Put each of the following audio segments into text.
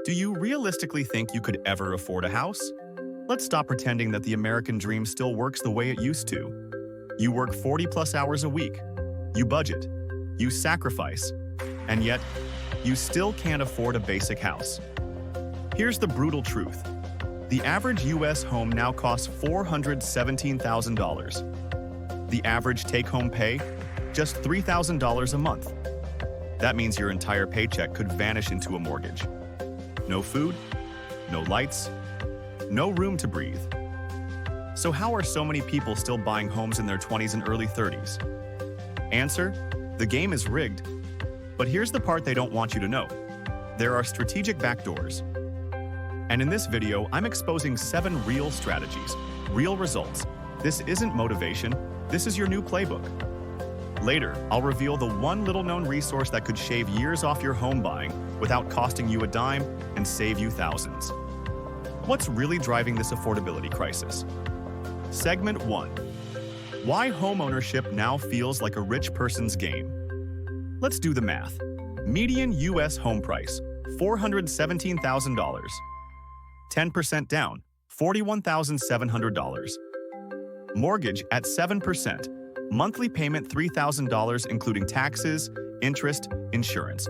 Do you realistically think you could ever afford a house? Let's stop pretending that the American dream still works the way it used to. You work 40+ hours a week. You budget. You sacrifice. And yet, you still can't afford a basic house. Here's the brutal truth. The average U.S. home now costs $417,000. The average take-home pay? Just $3,000 a month. That means your entire paycheck could vanish into a mortgage. No food, no lights, no room to breathe. So how are so many people still buying homes in their 20s and early 30s? Answer: the game is rigged. But here's the part they don't want you to know. There are strategic backdoors. And in this video, I'm exposing 7 real strategies, real results. This isn't motivation, this is your new playbook. Later, I'll reveal the one little-known resource that could shave years off your home buying without costing you a dime and save you thousands. What's really driving this affordability crisis? Segment 1. Why homeownership now feels like a rich person's game. Let's do the math. Median U.S. home price, $417,000. 10% down, $41,700. Mortgage at 7%. Monthly payment $3,000 including taxes, interest, insurance.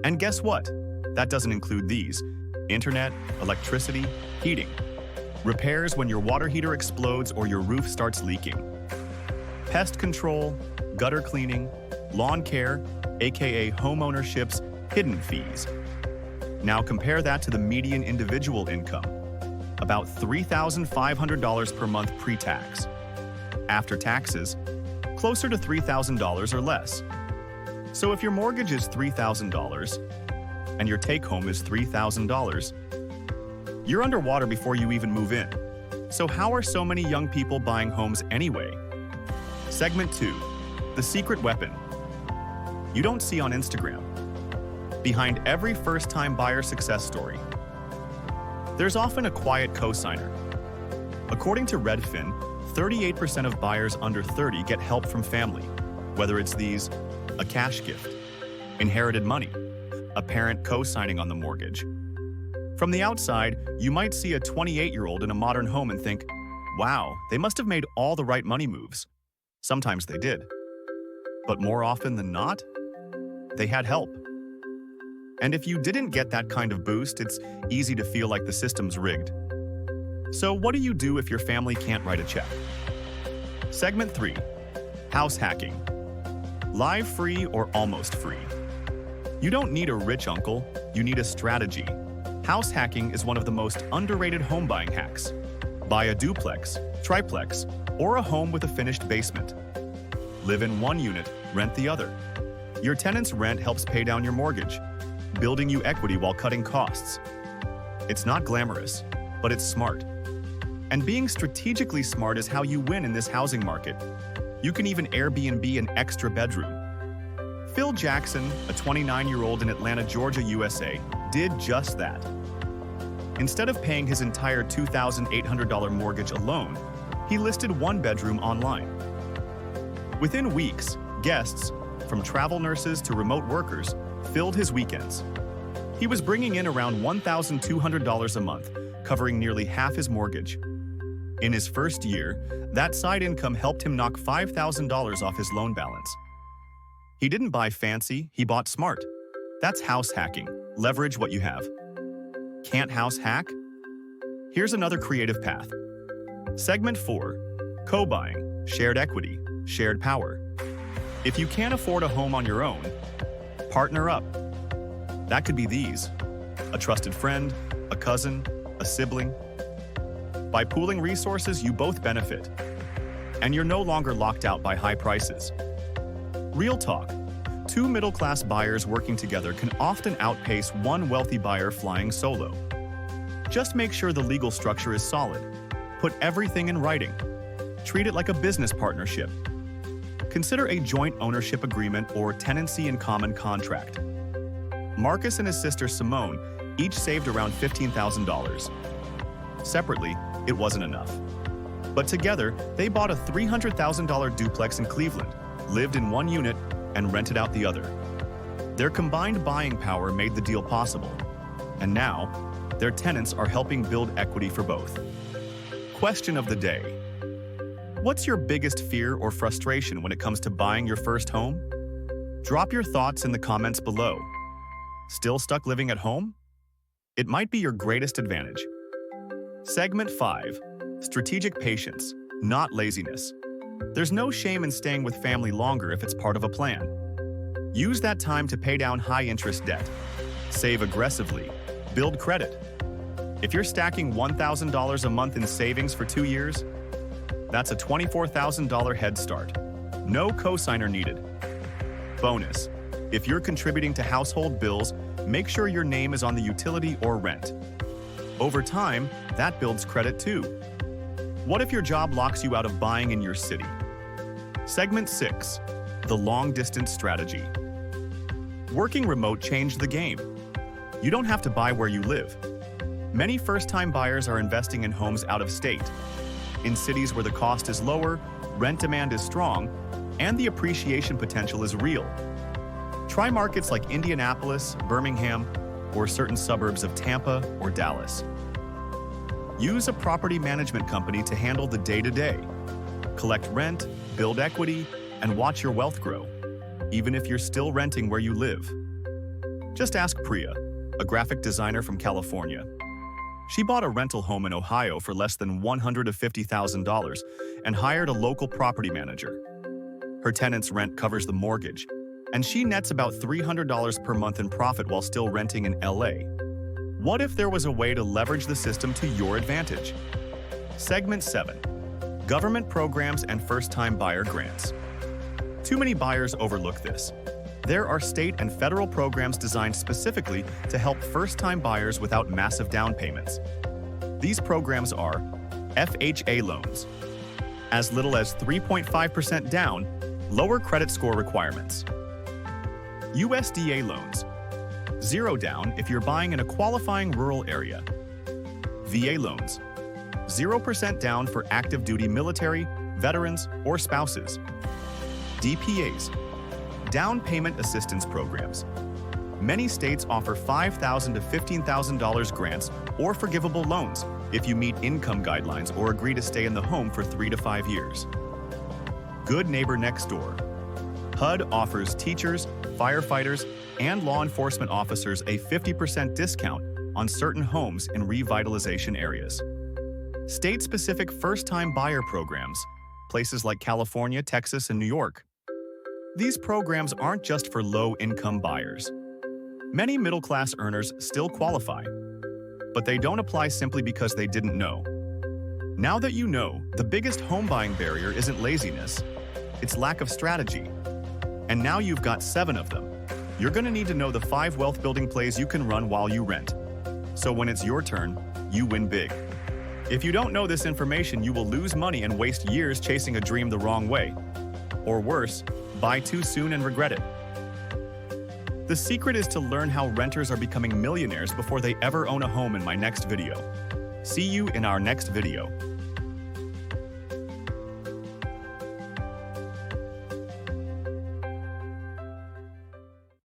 And guess what? That doesn't include these: internet, electricity, heating. Repairs when your water heater explodes or your roof starts leaking. Pest control, gutter cleaning, lawn care, aka homeownership's hidden fees. Now compare that to the median individual income, about $3,500 per month pre-tax. After taxes, closer to $3,000 or less. So if your mortgage is $3,000 and your take-home is $3,000, you're underwater before you even move in. So how are so many young people buying homes anyway? Segment 2. The secret weapon. You don't see on Instagram. Behind every first-time buyer success story, there's often a quiet cosigner. According to Redfin, 38% of buyers under 30 get help from family, whether it's these: a cash gift, inherited money, a parent co-signing on the mortgage. From the outside, you might see a 28-year-old in a modern home and think, wow, they must have made all the right money moves. Sometimes they did. But more often than not, they had help. And if you didn't get that kind of boost, it's easy to feel like the system's rigged. So what do you do if your family can't write a check? Segment 3. House hacking. Live free or almost free. You don't need a rich uncle, you need a strategy. House hacking is one of the most underrated home buying hacks. Buy a duplex, triplex, or a home with a finished basement. Live in one unit, rent the other. Your tenant's rent helps pay down your mortgage, building you equity while cutting costs. It's not glamorous, but it's smart. And being strategically smart is how you win in this housing market. You can even Airbnb an extra bedroom. Phil Jackson, a 29-year-old in Atlanta, Georgia, USA, did just that. Instead of paying his entire $2,800 mortgage alone, he listed one bedroom online. Within weeks, guests, from travel nurses to remote workers, filled his weekends. He was bringing in around $1,200 a month, covering nearly half his mortgage. In his first year, that side income helped him knock $5,000 off his loan balance. He didn't buy fancy, he bought smart. That's house hacking. Leverage what you have. Can't house hack? Here's another creative path. Segment 4. Co-buying, shared equity, shared power. If you can't afford a home on your own, partner up. That could be these: a trusted friend, a cousin, a sibling. By pooling resources, you both benefit, and you're no longer locked out by high prices. Real talk. 2 middle-class buyers working together can often outpace one wealthy buyer flying solo. Just make sure the legal structure is solid. Put everything in writing. Treat it like a business partnership. Consider a joint ownership agreement or tenancy in common contract. Marcus and his sister Simone each saved around $15,000. Separately, it wasn't enough. But together, they bought a $300,000 duplex in Cleveland, lived in one unit, and rented out the other. Their combined buying power made the deal possible. And now, their tenants are helping build equity for both. Question of the day. What's your biggest fear or frustration when it comes to buying your first home? Drop your thoughts in the comments below. Still stuck living at home? It might be your greatest advantage. Segment 5. Strategic patience, not laziness. There's no shame in staying with family longer if it's part of a plan. Use that time to pay down high-interest debt. Save aggressively. Build credit. If you're stacking $1,000 a month in savings for 2 years, that's a $24,000 head start. No cosigner needed. Bonus: if you're contributing to household bills, make sure your name is on the utility or rent. Over time, that builds credit too. What if your job locks you out of buying in your city? Segment 6. The long-distance strategy. Working remote changed the game. You don't have to buy where you live. Many first-time buyers are investing in homes out of state, in cities where the cost is lower, rent demand is strong, and the appreciation potential is real. Try markets like Indianapolis, Birmingham, or certain suburbs of Tampa or Dallas. Use a property management company to handle the day-to-day. Collect rent, build equity, and watch your wealth grow, even if you're still renting where you live. Just ask Priya, a graphic designer from California. She bought a rental home in Ohio for less than $150,000 and hired a local property manager. Her tenant's rent covers the mortgage, and she nets about $300 per month in profit while still renting in LA. What if there was a way to leverage the system to your advantage? Segment 7. Government programs and first-time buyer grants. Too many buyers overlook this. There are state and federal programs designed specifically to help first-time buyers without massive down payments. These programs are FHA loans, as little as 3.5% down, lower credit score requirements. USDA loans, 0 down if you're buying in a qualifying rural area. VA loans, 0% down for active duty military, veterans, or spouses. DPAs, down payment assistance programs. Many states offer $5,000 to $15,000 grants or forgivable loans if you meet income guidelines or agree to stay in the home for 3 to 5 years. Good Neighbor Next Door. HUD offers teachers, firefighters, and law enforcement officers a 50% discount on certain homes in revitalization areas. State-specific first-time buyer programs, places like California, Texas, and New York. These programs aren't just for low-income buyers. Many middle-class earners still qualify, but they don't apply simply because they didn't know. Now that you know, the biggest home buying barrier isn't laziness, it's lack of strategy. And now you've got 7 of them. You're going to need to know the 5 wealth-building plays you can run while you rent. So when it's your turn, you win big. If you don't know this information, you will lose money and waste years chasing a dream the wrong way. Or worse, buy too soon and regret it. The secret is to learn how renters are becoming millionaires before they ever own a home in my next video. See you in our next video.